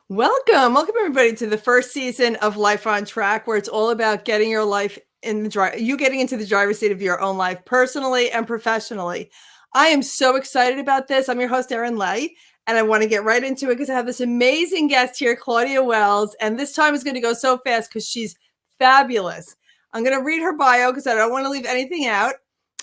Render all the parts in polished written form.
Welcome everybody to the first season of Life on Track, where it's all about getting your life in the you getting into the driver's seat of your own life, personally and professionally. I am so excited about this. I'm your host, Erin, and I want to get right into it because I have this amazing guest here, Claudia Wells, and this time is going to go so fast because she's fabulous. I'm going to read her bio because I don't want to leave anything out,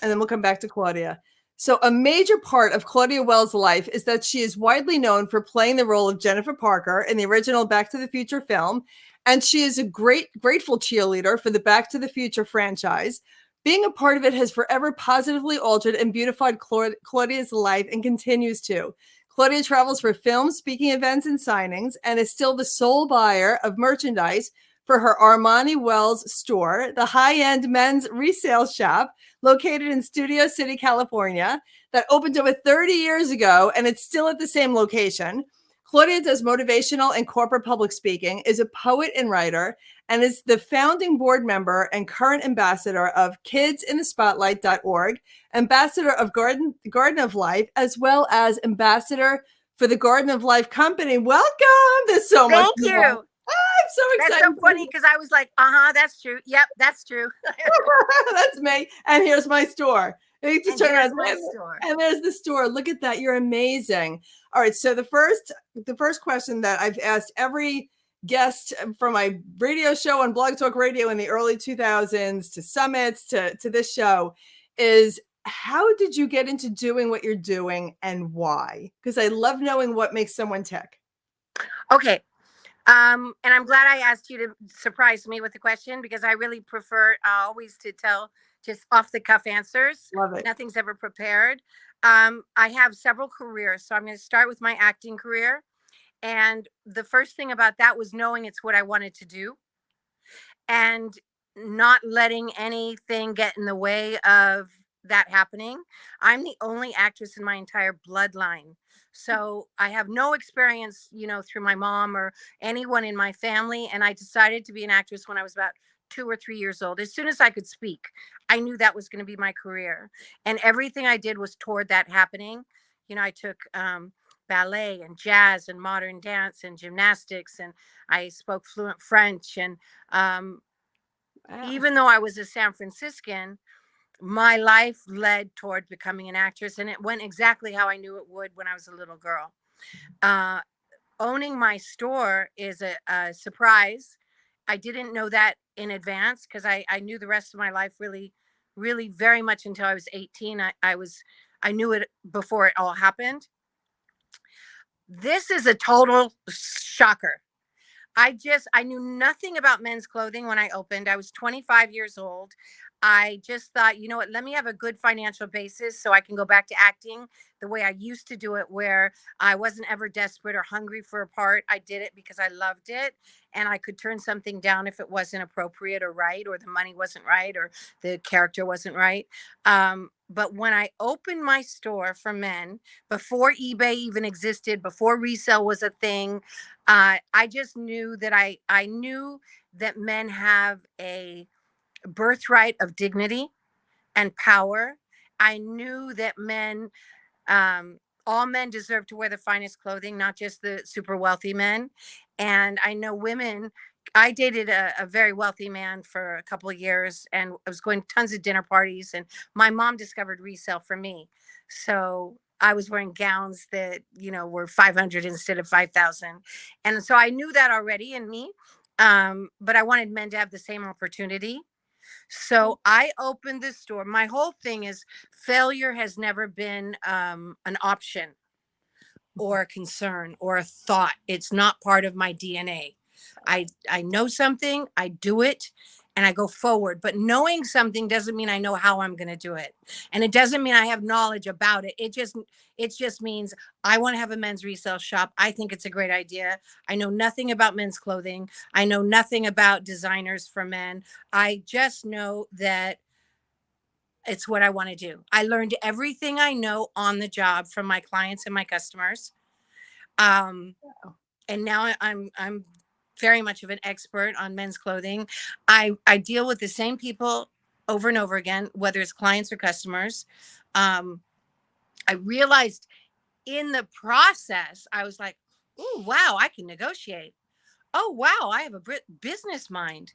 and then we'll come back to Claudia. So a major part of Claudia Wells' life is that she is widely known for playing the role of Jennifer Parker in the original Back to the Future film, and she is a grateful cheerleader for the Back to the Future franchise. Being a part of it has forever positively altered and beautified Claudia's life and continues to. Claudia travels for film, speaking events, and signings, and is still the sole buyer of merchandise for her Armani Wells store, the high-end men's resale shop located in Studio City, California, that opened over 30 years ago, and it's still at the same location. Claudia does motivational and corporate public speaking, is a poet and writer, and is the founding board member and current ambassador of kidsinthespotlight.org, ambassador of Garden of Life, as well as ambassador for the Garden of Life company. Welcome. There's so much Thank more. you. I'm so That's excited. so funny because I was like, that's true. Yep, that's true. That's me. And here's my store. You just turn around and there's the store. Look at that. You're amazing. All right. So the first question that I've asked every guest from my radio show on Blog Talk Radio in the early 2000s to summits to this show is, how did you get into doing what you're doing and why? Because I love knowing what makes someone tick. Okay. And I'm glad I asked you to surprise me with the question because I really prefer always to tell just off the cuff answers. Love it. Nothing's ever prepared. I have several careers. So I'm going to start with my acting career. And the first thing about that was knowing it's what I wanted to do and not letting anything get in the way of that happening. I'm the only actress in my entire bloodline. So I have no experience, through my mom or anyone in my family. And I decided to be an actress when I was about 2 or 3 years old. As soon as I could speak, I knew that was going to be my career. And everything I did was toward that happening. I took ballet and jazz and modern dance and gymnastics, and I spoke fluent French. And even though I was a San Franciscan, my life led toward becoming an actress, and it went exactly how I knew it would when I was a little girl. Owning my store is a surprise. I didn't know that in advance because I knew the rest of my life really, really very much until I was 18. I knew it before it all happened. This is a total shocker. I knew nothing about men's clothing when I opened. I was 25 years old. I just thought, you know what, let me have a good financial basis so I can go back to acting the way I used to do it, where I wasn't ever desperate or hungry for a part. I did it because I loved it, and I could turn something down if it wasn't appropriate or right, or the money wasn't right, or the character wasn't right. But when I opened my store for men, before eBay even existed, before resale was a thing, I just knew that I knew that men have a birthright of dignity and power. I knew that all men deserve to wear the finest clothing, not just the super wealthy men. And I know women. I dated a very wealthy man for a couple of years, and I was going to tons of dinner parties. And my mom discovered resale for me, so I was wearing gowns that were 500 instead of 5,000, and so I knew that already in me. But I wanted men to have the same opportunity. So I opened this store. My whole thing is failure has never been an option or a concern or a thought. It's not part of my DNA. I know something, I do it, and I go forward. But knowing something doesn't mean I know how I'm going to do it, and it doesn't mean I have knowledge about it. It just means I want to have a men's resale shop. I think it's a great idea. I know nothing about men's clothing. I know nothing about designers for men. I just know that it's what I want to do. I learned everything I know on the job from my clients and my customers. Um, and now I'm very much of an expert on men's clothing. I deal with the same people over and over again, whether it's clients or customers. I realized in the process, I was like, Oh, wow, I can negotiate. Oh, wow, I have a business mind.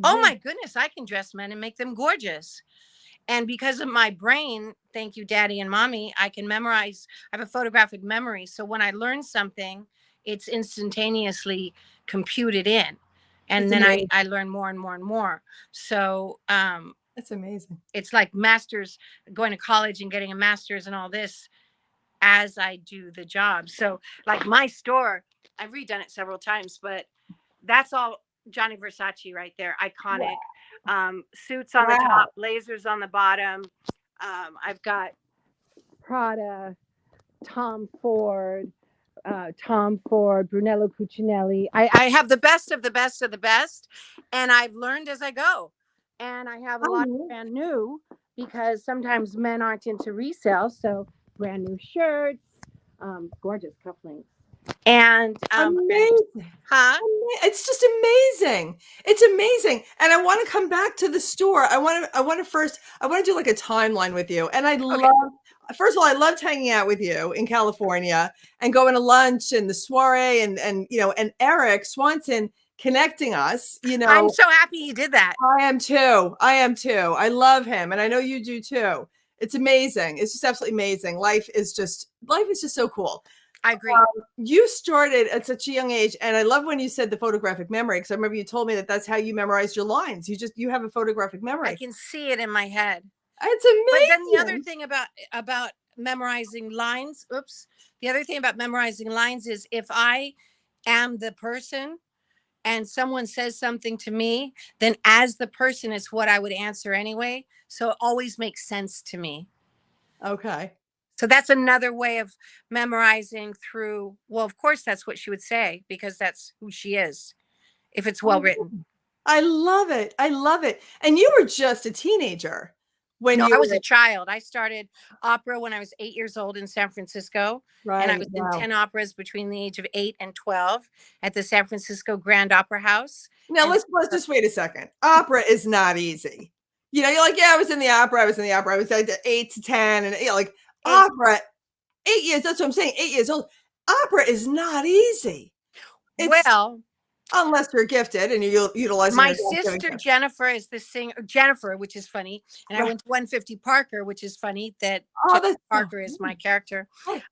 Oh Yeah. my goodness, I can dress men and make them gorgeous. And because of my brain, thank you, daddy and mommy, I can memorize. I have a photographic memory. So when I learn something, it's instantaneously computed in. It's And then amazing. I learn more and more and more. So It's amazing. it's like masters, going to college and getting a master's and all this as I do the job. So like my store, I've redone it several times, but that's all Johnny Versace right there. Iconic. Suits on the Wow. top, blazers on the bottom. I've got Prada, Tom Ford, Brunello Cucinelli. I have the best of the best of the best, and I've learned as I go. And I have a lot of Oh, brand new because sometimes men aren't into resale. So brand new shirts, gorgeous cufflinks, and brand new, amazing. huh? It's just amazing. It's amazing. And I want to come back to the store. I want to do like a timeline with you. And Okay. first of all, I loved hanging out with you in California and going to lunch and the soiree and and Eric Swanson connecting us, I'm so happy you did that. I am too. I am too. I love him. And I know you do too. It's amazing. It's just absolutely amazing. Life is just so cool. I agree. You started at such a young age, and I love when you said the photographic memory because I remember you told me that that's how you memorized your lines. You have a photographic I memory. can see it in my head. It's But then the other amazing. thing about memorizing lines, oops, the other thing about memorizing lines is if I am the person and someone says something to me, then as the person is what I would answer anyway. So it always makes sense to me. Okay. So that's another way of memorizing through, well, of course that's what she would say because that's who she is if it's well written. I love it. I love it. And you were just a teenager when No, you I was a were child. I started opera when I was 8 years old in San Francisco. And I right. was in Wow. 10 operas between the age of 8 and 12 at the San Francisco Grand Opera House. Now And let's just wait a second. Opera is not easy. You're like, yeah, I was in the opera. I was in the opera. I was like 8 to 10, and like ex- opera. 8 years. That's what I'm saying. 8 years old. Opera is not easy. It's well, unless you're gifted and you're utilizing my your God-given sister gift. Jennifer is the singer, Jennifer, which is funny. And I Right. went to 150 Parker, which is funny that Oh, Jennifer that's so Parker is my character. cool.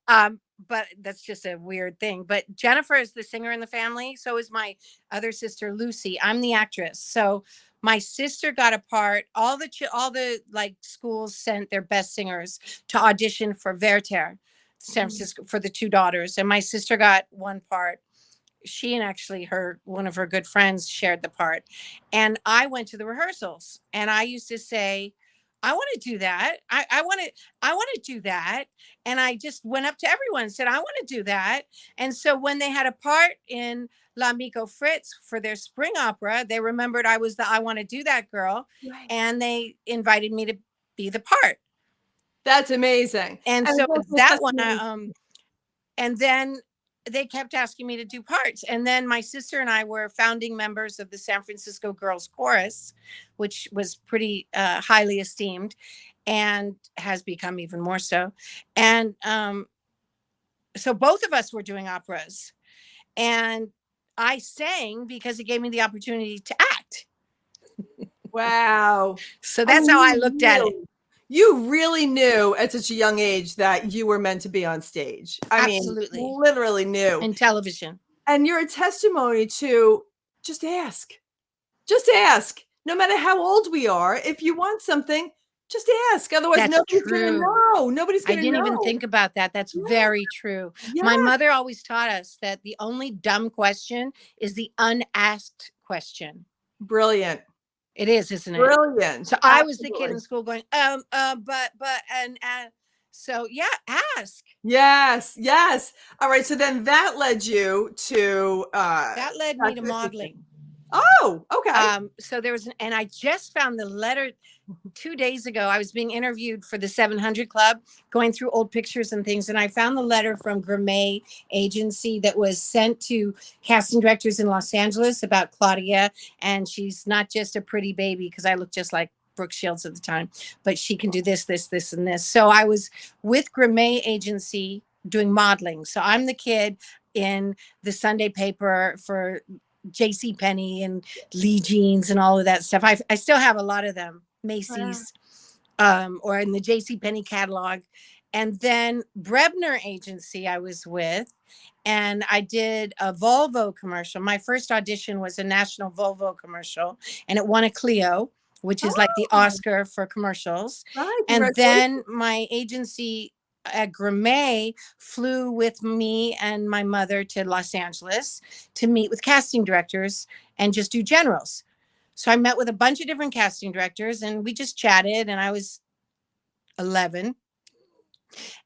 But that's just a weird thing. But Jennifer is the singer in the family. So is my other sister Lucy. I'm the actress. So my sister got a part. All the like schools sent their best singers to audition for Werther, San Francisco, for the two daughters, and my sister got one part. She and actually her one of her good friends shared the part, and I went to the rehearsals and I used to say, I want to do that. I want to do that. And I just went up to everyone and said, I want to do that. And so when they had a part in L'Amico Fritz for their spring opera, they remembered I was the I want to do that girl, Right. and they invited me to be the part. That's amazing. And And so it's also a that one, testimony. and then they kept asking me to do parts. And then my sister and I were founding members of the San Francisco Girls Chorus, which was pretty highly esteemed and has become even more so. And so both of us were doing operas. And I sang because it gave me the opportunity to act. Wow. So I that's mean, how I looked at it. you really knew at such a young age that you were meant to be on stage. I mean, Absolutely. literally knew. In television. And you're a testimony to just ask. Just ask. No matter how old we are, if you want something, just ask. Otherwise, That's nobody's gonna true. know. Nobody's I gonna didn't even know. think about that. That's Yeah. very true. Yeah. My mother always taught us that the only dumb question is the unasked question. Brilliant. It is, isn't it? Brilliant. So I was the kid Absolutely. in school going, but, and, so yeah, ask. Yes, yes. All right, so then that led you to, That led me to modeling. Oh, okay. So there was, and I just found the letter 2 days ago. I was being interviewed for the 700 Club, going through old pictures and things, and I found the letter from Gourmet Agency that was sent to casting directors in Los Angeles about Claudia, and she's not just a pretty baby because I looked just like Brooke Shields at the time, but she can do this, this, this, and this. So I was with Gourmet Agency doing modeling. So I'm the kid. in the Sunday paper for J.C. Penney and Lee Jeans and all of that stuff. I still have a lot of them, Wow. Macy's, or in the J.C. Penney catalog. And then Brebner Agency I was with, and I did a Volvo commercial. My first audition was a national Volvo commercial, and it won a Clio, which is like the Oh, Oscar for commercials. right. And then Congratulations. my agency at Grimet flew with me and my mother to Los Angeles to meet with casting directors and just do generals. So I met with a bunch of different casting directors and we just chatted, and I was 11.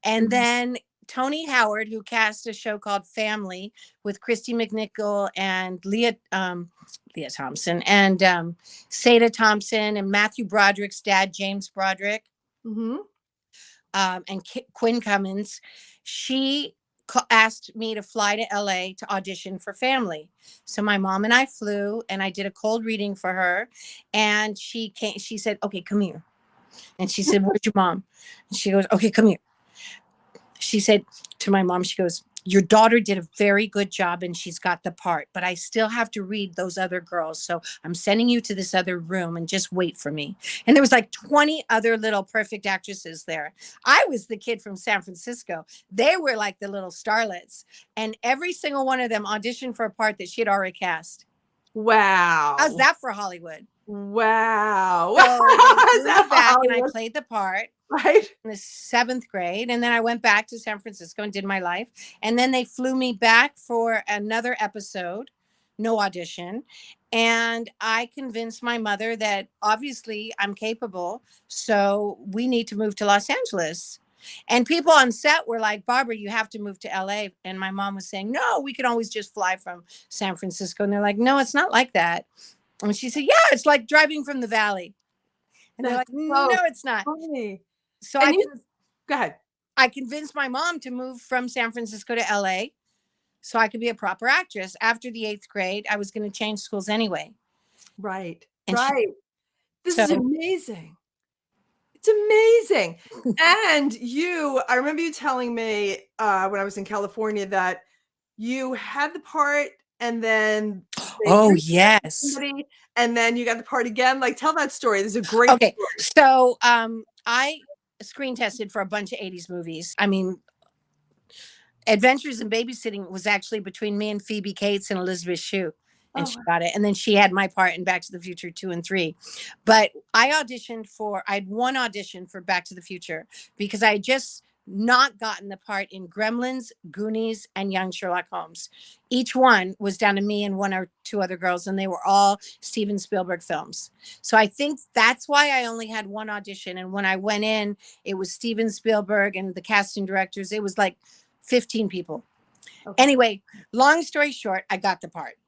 And Mhm. then Tony Howard, who cast a show called Family with Christy McNichol and Leah Thompson and Sada Thompson and Matthew Broderick's dad, James Broderick, Mhm. and Quinn Cummins, she asked me to fly to LA to audition for Family. So my mom and I flew, and I did a cold reading for her. And she came. She said, "Okay, come here." And she said, "Where's your mom?" And she goes, "Okay, come here." She said to my mom, she goes, "Your daughter did a very good job and she's got the part, but I still have to read those other girls. So I'm sending you to this other room and just wait for me." And there was like 20 other little perfect actresses there. I was the kid from San Francisco. They were like the little starlets. And every single one of them auditioned for a part that she had already cast. How's Wow. that for Hollywood? Wow. So they Is flew me that for back and I Hollywood? played the part Right? in the seventh grade. And then I went back to San Francisco and did my life. And then they flew me back for another episode, no audition. And I convinced my mother that obviously I'm capable. So we need to move to Los Angeles. And people on set were like, "Barbara, you have to move to LA." And my mom was saying, "No, we could always just fly from San Francisco." And they're like, "No, it's not like that." And she said, "Yeah, it's like driving from the valley." And they're That's like, "No, so it's not." funny. So And you go ahead. I convinced my mom to move from San Francisco to LA so I could be a proper actress. After the eighth grade, I was going to change schools anyway. Right. And she, Right. This is so, amazing. It's amazing. And I remember you telling me, when I was in California that you had the part and then they oh, recast yes. somebody and then you got the part again. Like, tell that story. This is a great Okay. story. So, I screen tested for a bunch of 80s movies. I mean, Adventures in Babysitting was actually between me and Phoebe Cates and Elizabeth Shue, and Oh, she wow. got it. And then she had my part in Back to the Future 2 and 3. But I had one audition for Back to the Future because I had just not gotten the part in Gremlins, Goonies, and Young Sherlock Holmes. Each one was down to me and one or two other girls, and they were all Steven Spielberg films. So I think that's why I only had one audition. And when I went in, it was Steven Spielberg and the casting directors. It was like 15 people. Okay. Anyway, long story short, I got the part.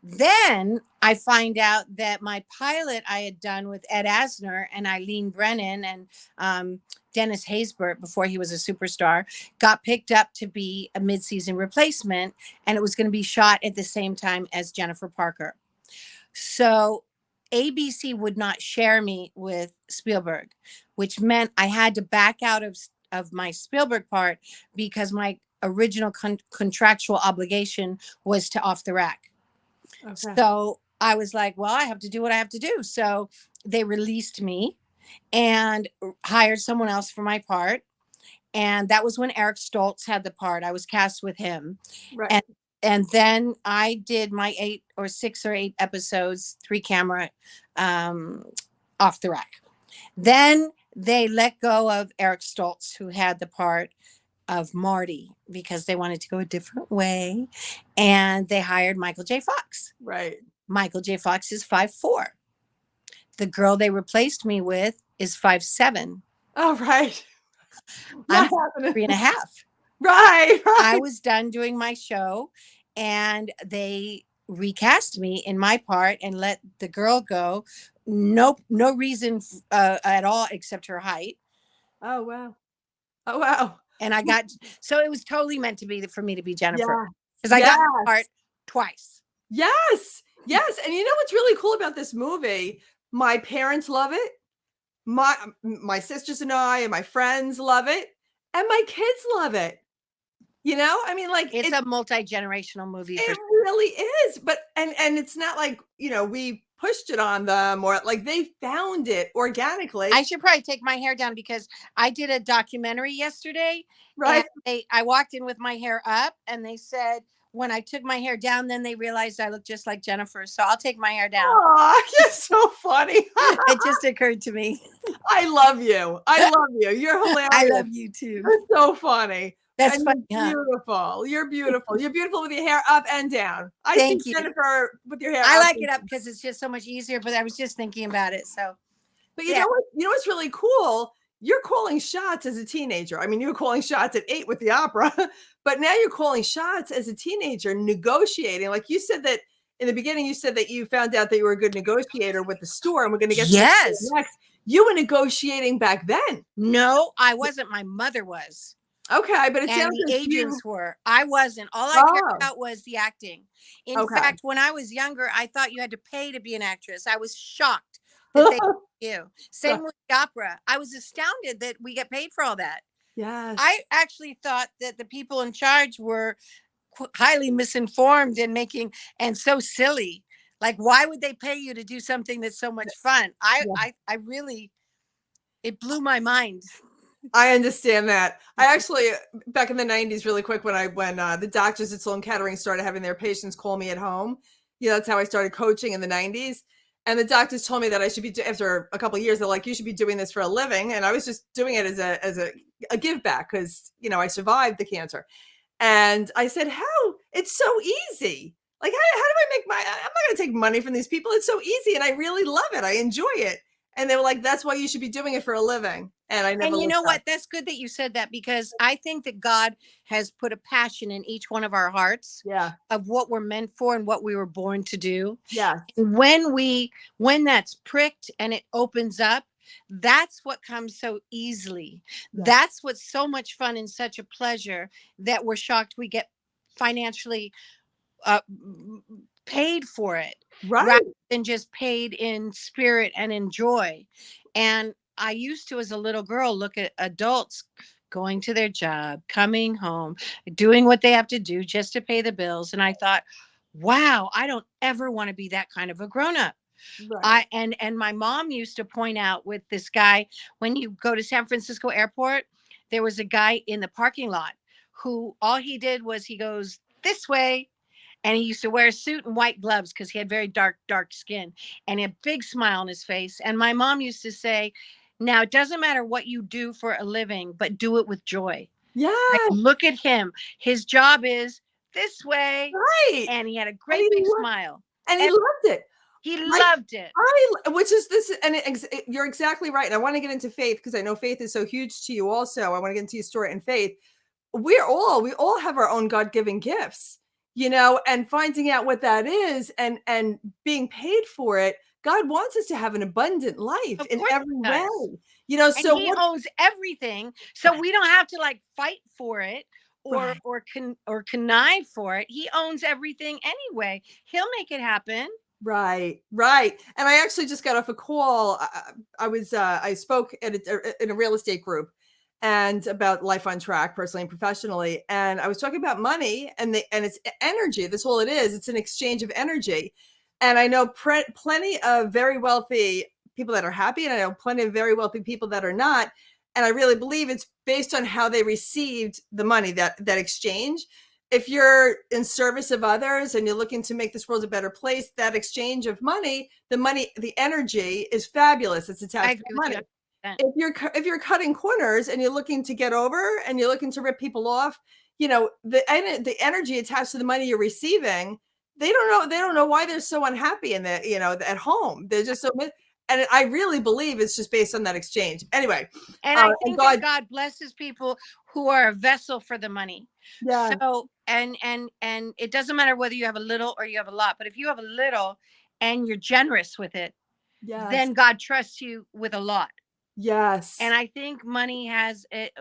Then I find out that my pilot I had done with Ed Asner and Eileen Brennan and Dennis Haysbert before he was a superstar got picked up to be a mid-season replacement, and it was going to be shot at the same time as Jennifer Parker. So ABC would not share me with Spielberg, which meant I had to back out of my Spielberg part because my original contractual obligation was to Off the Rack. Okay. So I was like, well, I have to do what I have to do. So they released me and hired someone else for my part. And that was when Eric Stoltz had the part. I was cast with him. Right. And then I did my 6 or 8 episodes, 3 camera, um, Off the Rack. Then they let go of Eric Stoltz, who had the part of Marty, because they wanted to go a different way. And they hired Michael J. Fox. Right. Michael J. Fox is 5'4". The girl they replaced me with is 5'7". Oh, right. I'm Not happening. 3.5. Right. I Right. was done doing my show and they recast me in my part and let the girl go. No reason at all except her height. Oh, wow. Oh, wow. And I got, so it was totally meant to be for me to be Jennifer Yes. because I got the part Yes. twice. Yes. Yes. And you know what's really cool about this movie? My parents love it. My sisters and I and my friends love it. And my kids love it. I mean, like It's a multi-generational movie for it sure. really is, but and it's not like, we pushed it on them or like they found it organically, I should probably take my hair down because I did a documentary yesterday, and right? I walked in with my hair up, and they said when I took my hair down, then they realized I looked just like Jennifer. So I'll take my hair down. Aw, you're so funny. It just occurred to me. I love you. I love you. You're I hilarious. love you too. You're so funny. That's And funny, huh? you're beautiful. You're beautiful. You're beautiful with your hair up and down. I see Thank you. Jennifer with your hair I up like and it up down. because it's just so much easier. But I was just thinking about it. So But yeah. what's really cool? You're calling shots as a teenager. I mean, you were calling shots at 8 with the opera, but now you're calling shots as a teenager, negotiating. Like you said that in the beginning, you said that you found out that you were a good negotiator with the store, and we're going to get to the store Yes. next. You were negotiating back then. No, I wasn't. My mother was. Okay, but it And sounds the like you. agents were. I wasn't. All I cared Oh, about was the acting. In okay. fact, when I was younger, I thought you had to pay to be an actress. I was shocked that they you. Same with the opera. I was astounded that we get paid for all that. Yes. I actually thought that the people in charge were highly misinformed and so silly. Like, why would they pay you to do something that's so much fun? Yeah. I really, it blew my mind. I understand that. I actually back in the 90s, really quick, when the doctors at Sloan Kettering started having their patients call me at home. That's how I started coaching in the 90s. And the doctors told me that I should be after a couple of years, they're like, you should be doing this for a living. And I was just doing it as a give back because I survived the cancer. And I said, how? It's so easy. Like, how do I make I'm not going to take money from these people. It's so easy. And I really love it. I enjoy it. And they were like, that's why you should be doing it for a living. And I never And you looked know back. what? That's good that you said that because I think that God has put a passion in each one of our hearts Yeah. of what we're meant for and what we were born to do. Yes. And when that's pricked and it opens up, that's what comes so easily. Yes. That's what's so much fun and such a pleasure that we're shocked we get financially uh, paid for it Right. rather than just paid in spirit and in joy. And I used to, as a little girl, look at adults going to their job, coming home, doing what they have to do just to pay the bills. And I thought, wow, I don't ever want to be that kind of a grown up. Right. And my mom used to point out with this guy, when you go to San Francisco airport, there was a guy in the parking lot who all he did was he goes this way, and he used to wear a suit and white gloves because he had very dark skin and a big smile on his face. And my mom used to say, now it doesn't matter what you do for a living, but do it with joy. Like, Yes. look at him, his job is this way, Right. and he had a And great big smile he and loved it. he I loved it. which is this, and you're exactly right. And I want to get into faith because I know faith is so huge to you. Also, I want to get into your story and faith. We all have our own God-given gifts, and finding out what that is and being paid for it. God wants us to have an abundant life Of in course every he way. does. And So he what? owns everything, so we don't have to like fight for it Right. or connive for it. He owns everything anyway. He'll make it happen. Right, right. And I actually just got off a call. I spoke in a real estate group and about life on track, personally and professionally. And I was talking about money and it's energy. That's all it is. It's an exchange of energy. And I know plenty of very wealthy people that are happy, and I know plenty of very wealthy people that are not. And I really believe it's based on how they received the money, that exchange. If you're in service of others and you're looking to make this world a better place, that exchange of money, the energy is fabulous. It's I attached to agree with you money. 100%. If you're cutting corners and you're looking to get over and you're looking to rip people off, the energy attached to the money you're receiving, they don't know why they're so unhappy in the at home. They're just so, and I really believe it's just based on that exchange. Anyway, And I and think that God, God blesses people who are a vessel for the money. yeah, So and it doesn't matter whether you have a little or you have a lot, but if you have a little and you're generous with it, yes, then God trusts you with a lot. And yes, I think money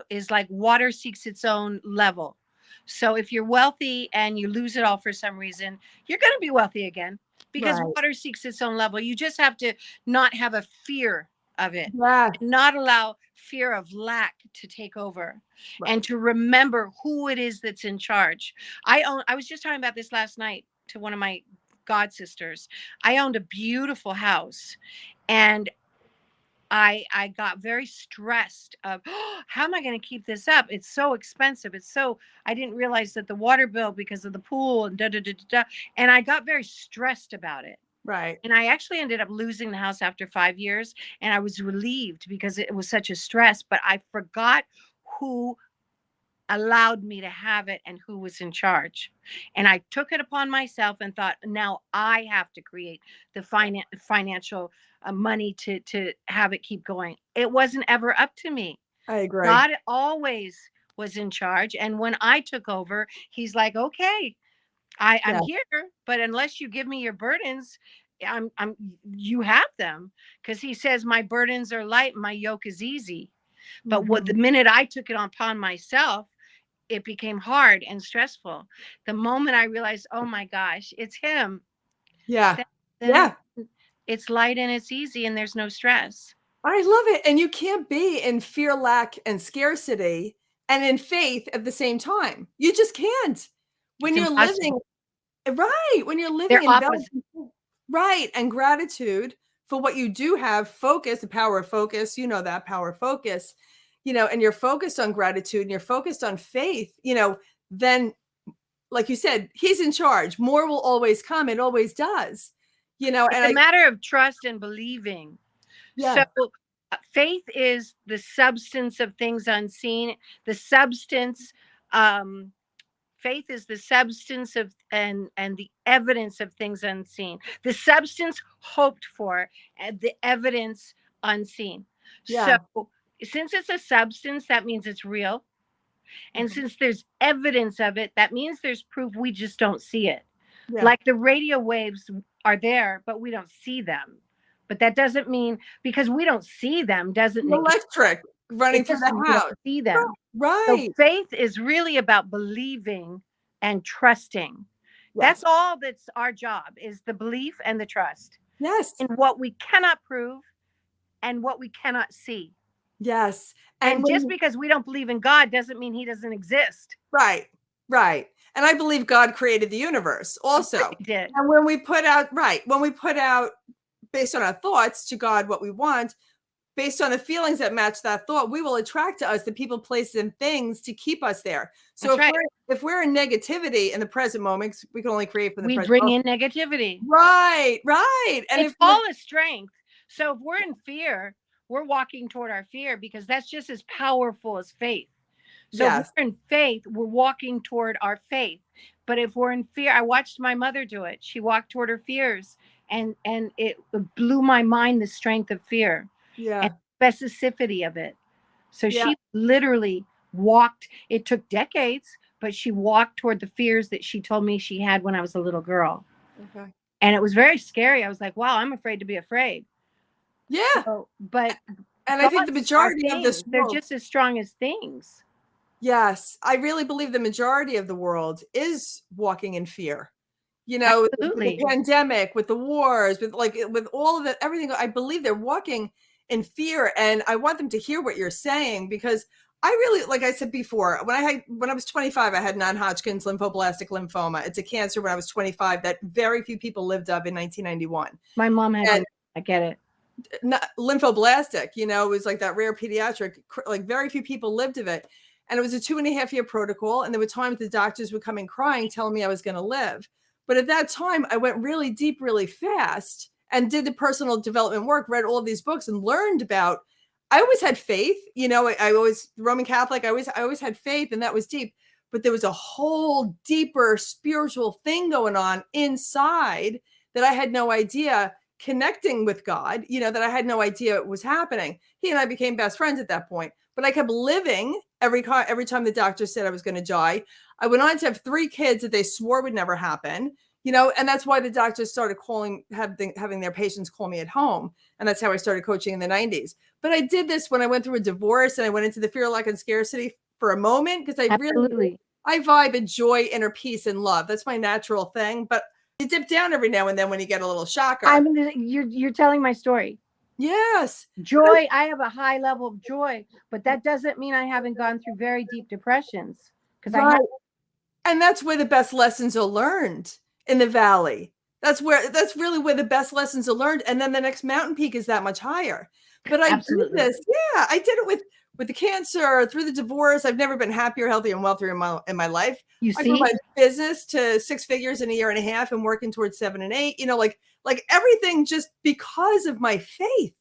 is like water seeks its own level. So if you're wealthy and you lose it all for some reason, you're going to be wealthy again because right, water seeks its own level. You just have to not have a fear of it, Yes. and not allow fear of lack to take over, Right. and to remember who it is that's in charge. I was just talking about this last night to one of my god sisters. I owned a beautiful house, and I got very stressed of, oh, how am I going to keep this up? It's so expensive. I didn't realize that the water bill because of the pool and da da da da da. And I got very stressed about it. Right. And I actually ended up losing the house after 5 years. And I was relieved because it was such a stress, but I forgot who allowed me to have it and who was in charge. And I took it upon myself and thought, now I have to create the financial money to have it keep going. It wasn't ever up to me. I agree. God always was in charge. And when I took over, he's like, okay, I'm Yeah. here, but unless you give me your burdens, I'm you have them. Because he says, my burdens are light, my yoke is easy. But what the Mhm. minute I took it upon myself, it became hard and stressful. The moment I realized, oh my gosh, it's him, Yeah. then, then Yeah. it's light and it's easy and there's no stress. I love it. And you can't be in fear, lack, and scarcity and in faith at the same time. You just can't. When It's you're impossible. living right, when you're living They're in balance, opposite. right, and gratitude for what you do have, focus, the power of focus, you know that power of focus, and you're focused on gratitude and you're focused on faith, then like you said, he's in charge. More will always come. It always does. It's And a matter of trust and believing. So yeah, faith is the substance of things unseen. The substance, um, faith is the substance of and the evidence of things unseen. The substance hoped for, and the evidence unseen. So yeah. since it's a substance, that means it's real. And Mhm. since there's evidence of it, that means there's proof. We just don't see it. Yeah. Like the radio waves are there, but we don't see them. But that doesn't mean because we don't see them doesn't The negate electric running it, through just the we don't house. see them. So Right. faith is really about believing and trusting. That's Yes. all that's our job is the belief and the trust Yes. in what we cannot prove and what we cannot see. Yes. And And just when because we don't believe in God doesn't mean he doesn't exist. right. Right. And I believe God created the universe Of course also. he did. And when we put out right, when we put out based on our thoughts to God what we want, based on the feelings that match that thought, we will attract to us the people, places, and things to keep us there. So That's if right. we're in negativity in the present moment, 'cause we can only create from the We present bring moment. in negativity. Right, right. And It's if we're all a strength. So if we're in fear, we're walking toward our fear because that's just as powerful as faith. So if yes, we're in faith, we're walking toward our faith. But if we're in fear, I watched my mother do it. She walked toward her fears, and it blew my mind the strength of fear and yeah, specificity of it. So yeah, she literally walked. It took decades, but she walked toward the fears that she told me she had when I was a little girl. okay. And it was very scary. I was like, wow, I'm afraid to be afraid. Yeah. So, but And I think the thoughts are majority of this things. They're world, just as strong as things. yes, I really believe the majority of the world is walking in fear. With the Absolutely. pandemic, with the wars, with all of it, everything, I believe they're walking in fear. And I want them to hear what you're saying because I really, like I said before, when I was 25, I had non-Hodgkin's lymphoblastic lymphoma. It's a cancer when I was 25 that very few people lived of in 1991. My mom had And it. I get it. not lymphoblastic, it was like that rare pediatric, like very few people lived of it. And it was a 2.5 year protocol. And there were times the doctors would come in crying, telling me I was going to live. But at that time, I went really deep, really fast and did the personal development work, read all of these books and learned about, I always had faith, I always Roman Catholic. I always had faith and that was deep, but there was a whole deeper spiritual thing going on inside that I had no idea connecting with God, that I had no idea it was happening. He and I became best friends at that point, but I kept living every time the doctor said I was going to die. I went on to have 3 kids that they swore would never happen, and that's why the doctors started having their patients call me at home. And that's how I started coaching in the 90s. But I did this when I went through a divorce and I went into the fear, lack, and scarcity for a moment because Absolutely. I vibe in joy, inner peace, and love. That's my natural thing. But you dip down every now and then when you get a little shocker. You're telling my story. Yes. Joy, I have a high level of joy, but that doesn't mean I haven't gone through very deep depressions, because I have. Right. And that's where the best lessons are learned, in the valley. That's really where the best lessons are learned. And then the next mountain peak is that much higher. But I did Absolutely. this. Yeah, I did it with the cancer, through the divorce. I've never been happier, healthier, and wealthier in my life. You I grew see? my business to 6 figures in a year and a half and working towards 7 and 8. Like everything, just because of my faith.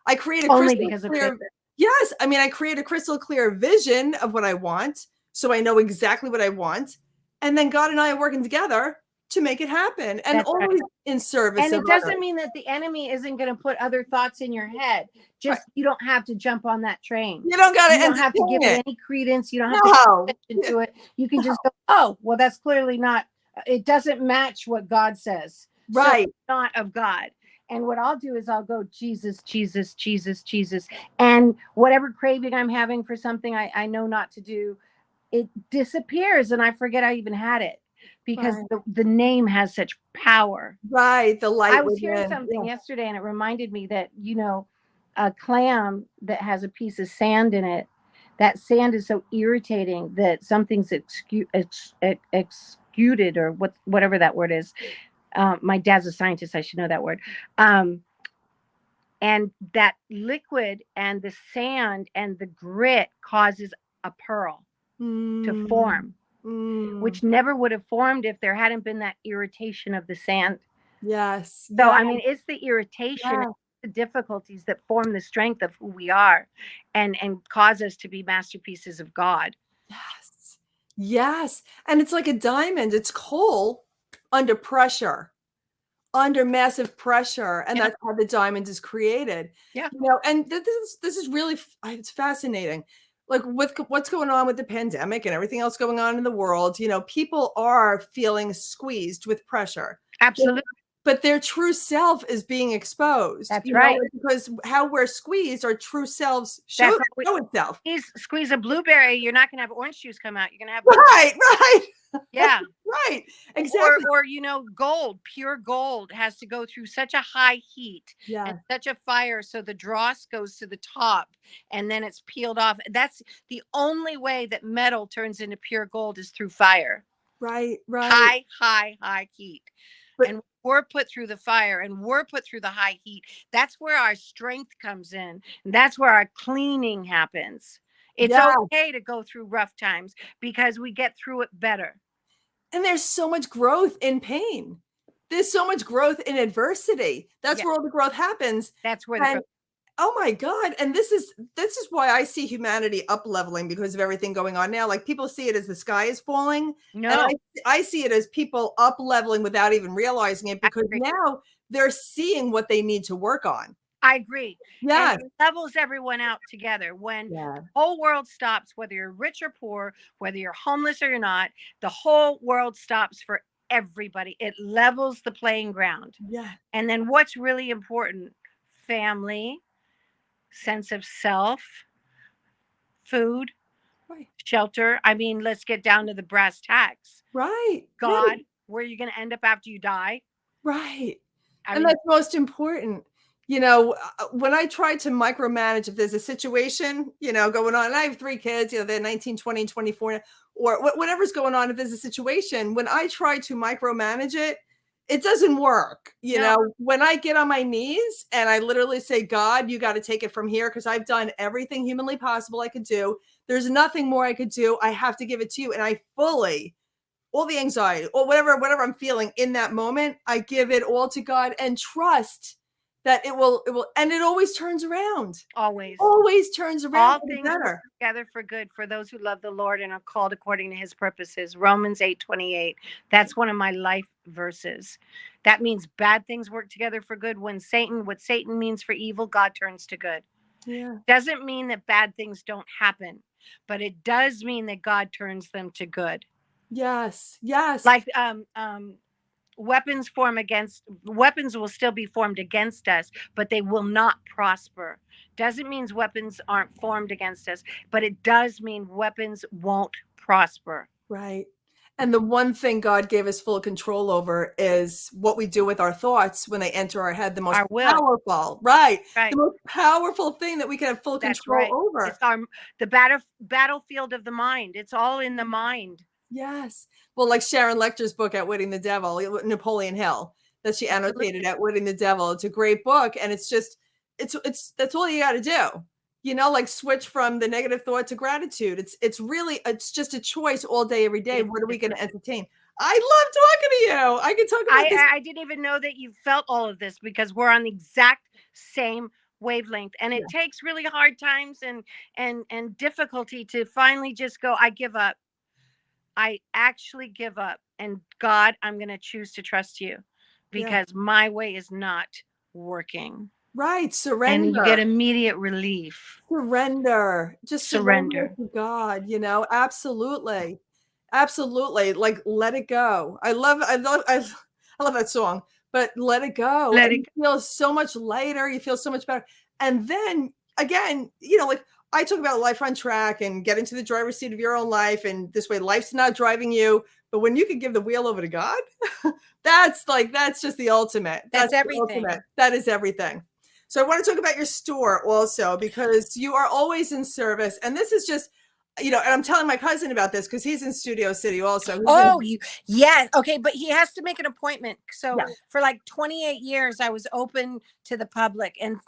I create a Only crystal because of faith. clear. Yes, I mean, I create a crystal clear vision of what I want, so I know exactly what I want, and then God and I are working together to make it happen, and That's right. always in service And of it others. doesn't mean that the enemy isn't going to put other thoughts in your head. Right. Just you don't have to jump on that train. You don't got to You don't have to give entertain it it. any credence. You don't have to pay No. attention Yeah, to it. You can no. just go, oh, well, that's clearly not, it doesn't match what God says. So Right. it's not of God. And what I'll do is I'll go, Jesus, Jesus, Jesus, Jesus. And whatever craving I'm having for something I know not to do, it disappears and I forget I even had it, because Right. the name has such power. Right. The I light was hearing within. something Yeah. yesterday and it reminded me that, a clam that has a piece of sand in it, that sand is so irritating that something's exuded, or whatever that word is. My dad's a scientist. I should know that word. Um, and that liquid and the sand and the grit causes a pearl to Mm, form, mm. which never would have formed if there hadn't been that irritation of the sand. Yes. So, Yes. I mean, it's the irritation, Yes. the difficulties that form the strength of who we are, and cause us to be masterpieces of God. Yes. Yes. And it's like a diamond. It's coal under pressure, under massive pressure, and Yeah. that's how the diamond is created. Yeah. And this is really it's fascinating. Like with what's going on with the pandemic and everything else going on in the world, people are feeling squeezed with pressure. Absolutely. But their true self is being exposed, That's right. because how we're squeezed, our true selves show That's why show itself. squeeze a blueberry. You're not going to have orange juice come out. You're going to have Right, right. yeah. Right. Or Exactly. gold, pure gold has to go through such a high heat and Yeah. such a fire, so the dross goes to the top and then it's peeled off. That's the only way that metal turns into pure gold, is through fire. Right, right. High, high, high heat. But And we're put through the fire and we're put through the high heat. That's where our strength comes in. And that's where our cleaning happens. It's yeah, okay to go through rough times because we get through it better. and there's so much growth in pain. There's so much growth in adversity. That's Yeah, where all the growth happens. that's where And oh my God. And this is why I see humanity up leveling, because of everything going on now. Like, people see it as the sky is falling. And no, I see it as people up leveling without even realizing it, I because agree. now they're seeing what they need to work on. I agree. And Yes. it levels everyone out together. When Yeah. the whole world stops, whether you're rich or poor, whether you're homeless or you're not, the whole world stops for everybody. It levels the playing ground. Yeah. And then what's really important? Family, sense of self, food, Right. shelter. I mean, let's get down to the brass tacks. Right. Right. God, where are you going to end up after you die? Right. I And mean, that's most important. When I try to micromanage, if there's a situation, going on, and I have 3 kids, they're 19, 20, and 24, or whatever's going on, if there's a situation, when I try to micromanage it, it doesn't work. no, When I get on my knees and I literally say, God, you got to take it from here, because I've done everything humanly possible I could do. There's nothing more I could do. I have to give it to you. And I fully, all the anxiety or whatever I'm feeling in that moment, I give it all to God and trust that it will, and it always turns around. always. Always turns around All for the things work better. together for good for those who love the Lord and are called according to his purposes. Romans 8:28. That's one of my life verses. That means bad things work together for good. What Satan means for evil, God turns to good. Yeah. Doesn't mean that bad things don't happen, but it does mean that God turns them to good. Yes. Yes. Like weapons will still be formed against us, but they will not prosper. Doesn't mean weapons aren't formed against us, but it does mean weapons won't prosper. Right. And the one thing God gave us full control over is what we do with our thoughts when they enter our head. The most Our will. powerful, right? The Right. most powerful thing that we can have full That's control right. over. It's the battlefield of the mind. It's all in the mind. Yes. Well, like Sharon Lecter's book, Outwitting the Devil, Napoleon Hill, that she annotated, Absolutely. Outwitting the Devil. It's a great book. And it's just, that's all you got to do. You know, like switch from the negative thought to gratitude. It's just a choice all day, every day. It, What are we it, going to entertain? I love talking to you. I can talk about this. I didn't even know that you felt all of this because we're on the exact same wavelength, and Yeah. it takes really hard times and difficulty to finally just go, I give up. I actually give up, and God, I'm going to choose to trust you Yeah. because my way is not working. Right. And you get Surrender. immediate relief. Surrender. Just surrender Surrender. to God, you know? Absolutely. Absolutely. Like, let it go. I love that song, but let it go. Let And it you feel so much lighter. You feel so much better. And then again, you know, like I talk about life on track and get into the driver's seat of your own life. And this way life's not driving you. But when you can give the wheel over to God, that's just the ultimate. That's That's the ultimate. everything. That is everything. So I want to talk about your store also because you are always in service. And this is just, you know, and I'm telling my cousin about this because he's in Studio City also. Oh, yeah. Okay. But he has to make an appointment. So Yeah. for like 28 years, I was open to the public. And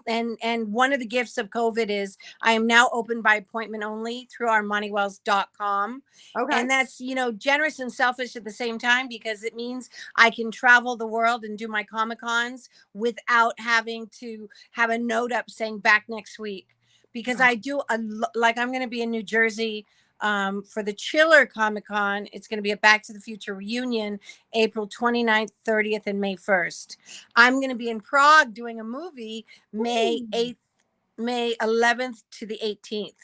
one of the gifts of COVID is I am now open by appointment only through armaniwells.com. Okay. And that's, generous and selfish at the same time because it means I can travel the world and do my Comic Cons without having to have a note up saying back next week. Because I do like I'm going to be in New Jersey for the Chiller Comic Con. It's going to be a Back to the Future reunion, April 29th, 30th, and May 1st. I'm going to be in Prague doing a movie May 8th, May 11th to the 18th.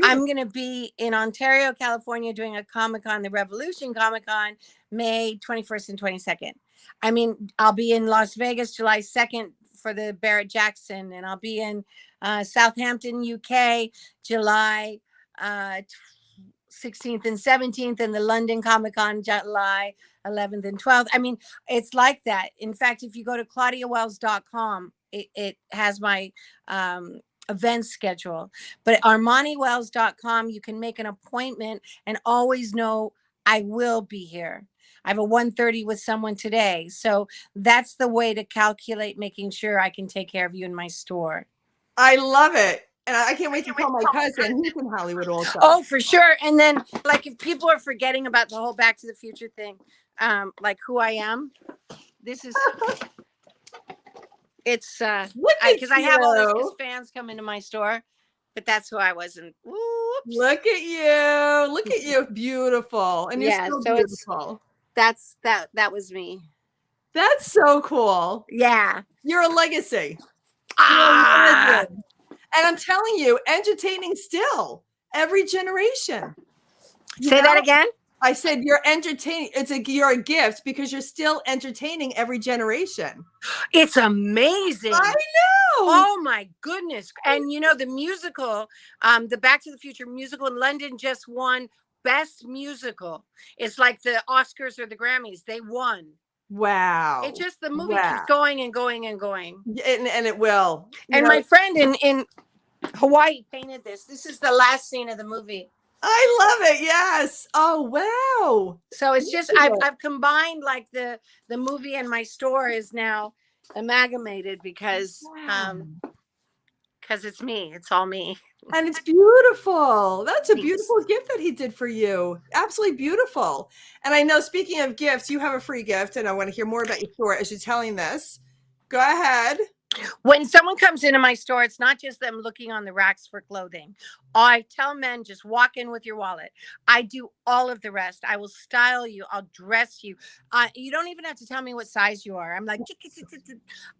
I'm going to be in Ontario, California doing a Comic Con, the Revolution Comic Con, May 21st and 22nd. I mean, I'll be in Las Vegas July 2nd for the Barrett Jackson, and I'll be in Southampton, UK, July 16th and 17th, and the London Comic Con, July 11th and 12th. I mean, it's like that. In fact, if you go to claudiawells.com, it has my event schedule. But at armaniwells.com, you can make an appointment and always know I will be here. I have a 1:30 with someone today. So that's the way to calculate making sure I can take care of you in my store. I love it. And I can't wait to tell my cousin. He's in Hollywood also. Oh, for sure. And then, like, if people are forgetting about the whole Back to the Future thing, like who I am, this is, it's, because I have all these fans come into my store, but that's who I was. And whoops. Look at you. Look at you. Beautiful. And you're still so beautiful. That was me. That's so cool. Yeah. You're a legacy. Ah. And I'm telling you, entertaining still every generation. Say that again. I said you're entertaining. You're a gift because you're still entertaining every generation. It's amazing. I know. Oh my goodness. And the musical, the Back to the Future musical in London just won Best Musical. It's like the Oscars or the Grammys. They won. Wow. It's just the movie keeps going and going and going. And it will. And my friend in Hawaii painted this. This is the last scene of the movie. I love it. Yes. Oh, wow. So it's just, I've combined like the movie and my store is now amalgamated because it's me. It's all me. And it's beautiful. That's a beautiful gift that he did for you. Absolutely beautiful. And I know, speaking of gifts, you have a free gift, and I want to hear more about your store as you're telling this. Go ahead. When someone comes into my store, it's not just them looking on the racks for clothing. I tell men, just walk in with your wallet. I do all of the rest. I will style you. I'll dress you. You don't even have to tell me what size you are. I'm like,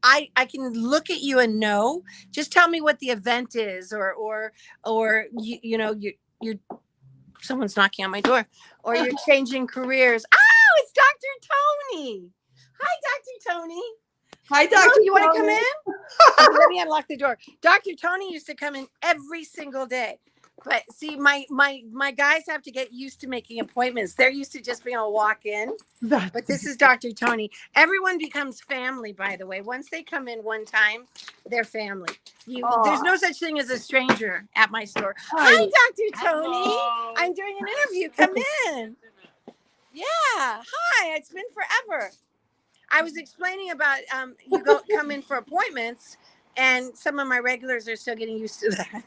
I can look at you and know. Just tell me what the event is, or you're someone's knocking on my door, or you're changing careers. Oh, it's Dr. Tony. Hi, Dr. Tony. Hi, Dr. You want to come in? Let me unlock the door. Dr. Tony used to come in every single day. But see, my guys have to get used to making appointments. They're used to just being able to walk in. But this is Dr. Tony. Everyone becomes family, by the way. Once they come in one time, they're family. There's no such thing as a stranger at my store. Hi, Dr. Tony. Hello. I'm doing an interview. Come in. Yeah. Hi. It's been forever. I was explaining about come in for appointments, and some of my regulars are still getting used to that.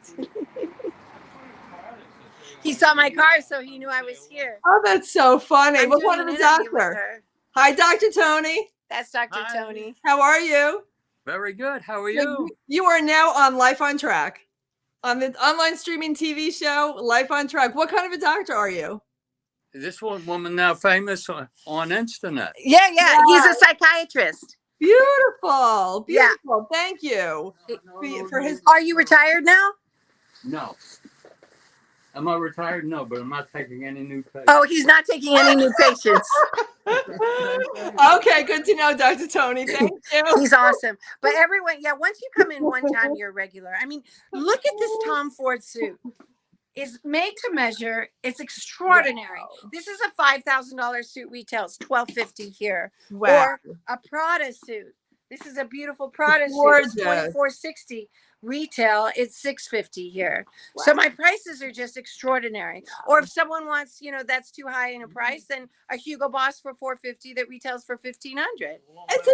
He saw my car, so he knew I was here. Oh, that's so funny. I'm What doing part of an the interview with doctor? her. Hi, Dr. Tony. That's Dr. Hi. Tony. How are you? Very good. How are you? You are now on Life on Track, on the online streaming TV show, Life on Track. What kind of a doctor are you? Is this one woman now famous on internet? Yeah. He's a psychiatrist. Beautiful. Yeah. Thank you. For his. Are you retired now? No. Am I retired? No, but I'm not taking any new patients. Oh, he's not taking any new patients. Okay, good to know, Dr. Tony. Thank you. He's awesome. But everyone, once you come in one time, you're regular. I mean, look at this Tom Ford suit. It's made to measure. It's extraordinary. Wow. This is a $5,000 suit retails $1,250 here. Wow. Or a Prada suit. This is a beautiful Prada Gorgeous. suit. It's $2,460 retail. It's $650 here. Wow. So my prices are just extraordinary. Or if someone wants, that's too high in a price, then a Hugo Boss for $450 that retails for $1,500. It's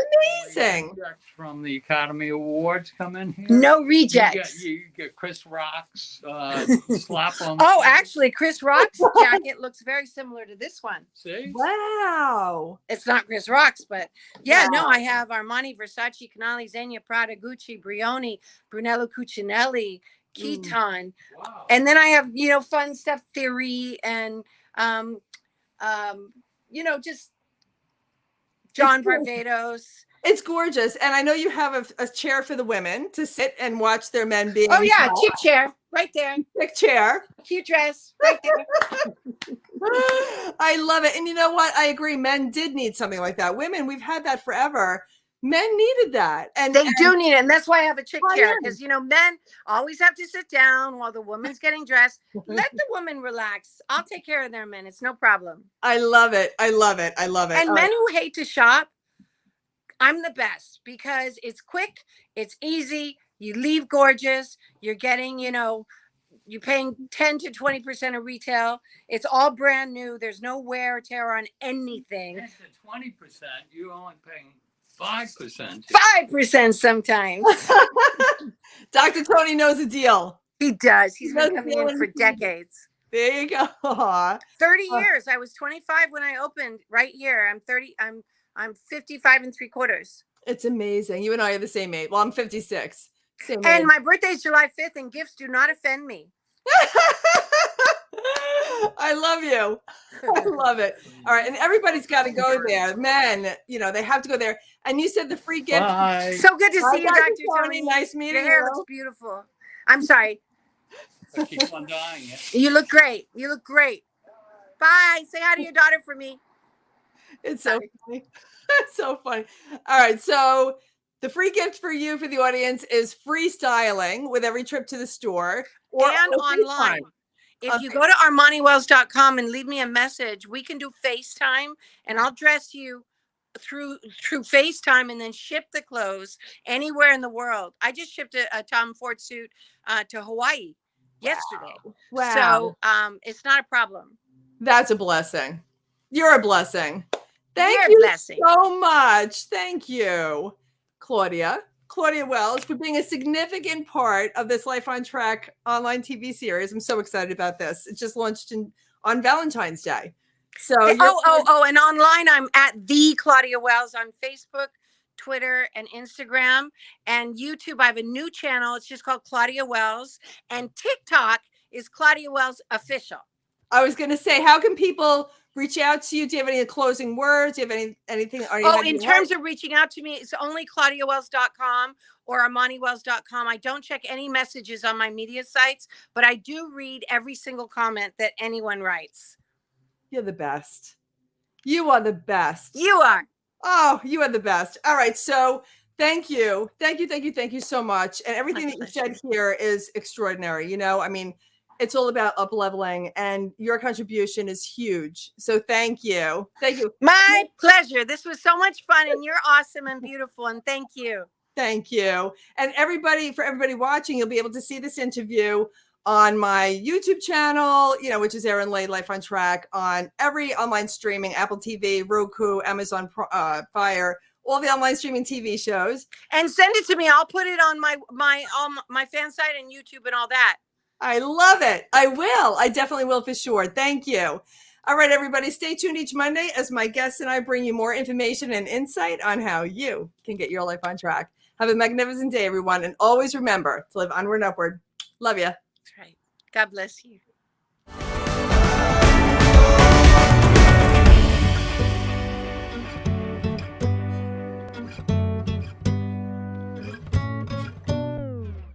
amazing. From the Academy Awards come in here. No rejects. You get Chris Rock's slap on. Oh, actually, Chris Rock's jacket looks very similar to this one. See? Wow. It's not Chris Rock's, but no, I have Armani, Versace, Canali, Zegna, Prada, Gucci, Brioni, Brunello Cucinelli, Keaton. Wow. And then I have, fun stuff, Theory, and, just John Barbados. It's gorgeous. And I know you have a chair for the women to sit and watch their men being. Oh, yeah, chic chair right there. Chic chair. Cute dress right there. I love it. And you know what? I agree. Men did need something like that. Women, we've had that forever. Men needed that. And they do need it. And that's why I have a chick chair. Because, men always have to sit down while the woman's getting dressed. Let the woman relax. I'll take care of their men. It's no problem. I love it. I love it. I love it. And men who hate to shop, I'm the best because it's quick. It's easy. You leave gorgeous. You're getting, you're paying 10 to 20% of retail. It's all brand new. There's no wear or tear on anything. 10 to 20%. You're only paying 5%. 5% sometimes. Dr. Tony knows the deal. He does. He's been coming in for decades. There you go. 30 years. I was 25 when I opened. Right here. I'm 30. I'm 55 3/4. It's amazing. You and I are the same age. Well, I'm 56. Same and age. My birthday is July 5th, and gifts do not offend me. I love you. I love it. All right. And everybody's got to go there. Men, they have to go there. And you said the free gift. Bye. So good to see you, Dr. Tony. Nice meeting you. Your hair looks beautiful. I'm sorry. I keep on dying. You look great. You look great. Bye. Say hi to your daughter for me. It's so funny. It's so funny. All right. So the free gift for you, for the audience, is free styling with every trip to the store and online. If you go to ArmaniWells.com and leave me a message, we can do FaceTime and I'll dress you through FaceTime and then ship the clothes anywhere in the world. I just shipped a Tom Ford suit to Hawaii yesterday. Wow. So it's not a problem. That's a blessing. You're a blessing. Thank you so much. Thank you, Claudia Wells, for being a significant part of this Life on Track online TV series. I'm so excited about this. It just launched on Valentine's Day. So and online I'm at the Claudia Wells on Facebook, Twitter, and Instagram, and YouTube. I have a new channel. It's just called Claudia Wells, and TikTok is Claudia Wells Official. I was going to say, how can people reach out to you? Do you have any closing words? Do you have anything? In terms of reaching out to me, it's only ClaudiaWells.com or ArmaniWells.com. I don't check any messages on my media sites, but I do read every single comment that anyone writes. You're the best. You are the best. You are. Oh, you are the best. All right. So thank you. Thank you so much. And everything that you said here is extraordinary. It's all about up leveling, and your contribution is huge. So thank you. Thank you. My pleasure. This was so much fun, and you're awesome and beautiful, and thank you. Thank you. And for everybody watching, you'll be able to see this interview on my YouTube channel, which is Erin Lay Life on Track, on every online streaming, Apple TV, Roku, Amazon Fire, all the online streaming TV shows. And send it to me. I'll put it on my fan site and YouTube and all that. I love it. I will. I definitely will for sure. Thank you. All right, everybody, stay tuned each Monday as my guests and I bring you more information and insight on how you can get your life on track. Have a magnificent day, everyone. And always remember to live onward and upward. Love you. That's right. God bless you.